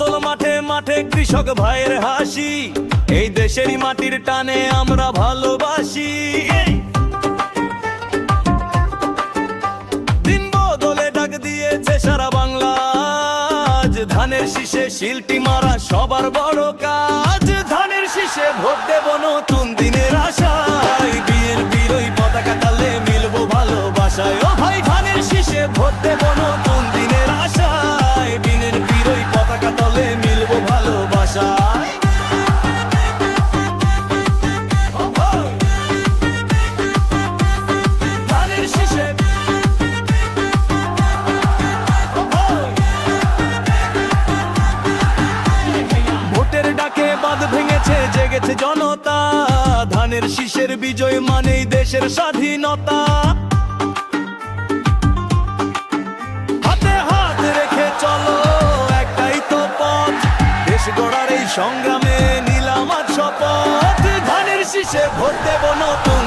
ফসল মাঠে মাঠে কৃষক ভাইয়ের হাসি, এই দেশেরই মাটির টানে আমরা ভালোবাসি। দিন বদলে ডাক দিয়েছে সারা বাংলা, আজ ধানের শীষে শিলটি মারা সবার বড় কাজ। ধানের শীষে ভোট দেব নতুন দিনের আশায়, বিএনপির ওই পতাকা তলে মিলবো ভালোবাসায়। ও ভাই ধানের শীষে ভোট দেব নতুন দিনের আশায়, বিএনপির ওই পতাকা তলে মিলবো ভালোবাসায়। ধানের শীষে ভোটের ডাকে বাঁধ ভেঙেছে, জেগেছে জনতা। ধানের শীষের বিজয় মানেই দেশের স্বাধীনতা। হাতে হাত রেখে চলো, একটাই তো পথ, দেশ গড়ার এই সংগ্রামে নিলাম আজ শপথ। ধানের শীষে ভোট দেব নতুন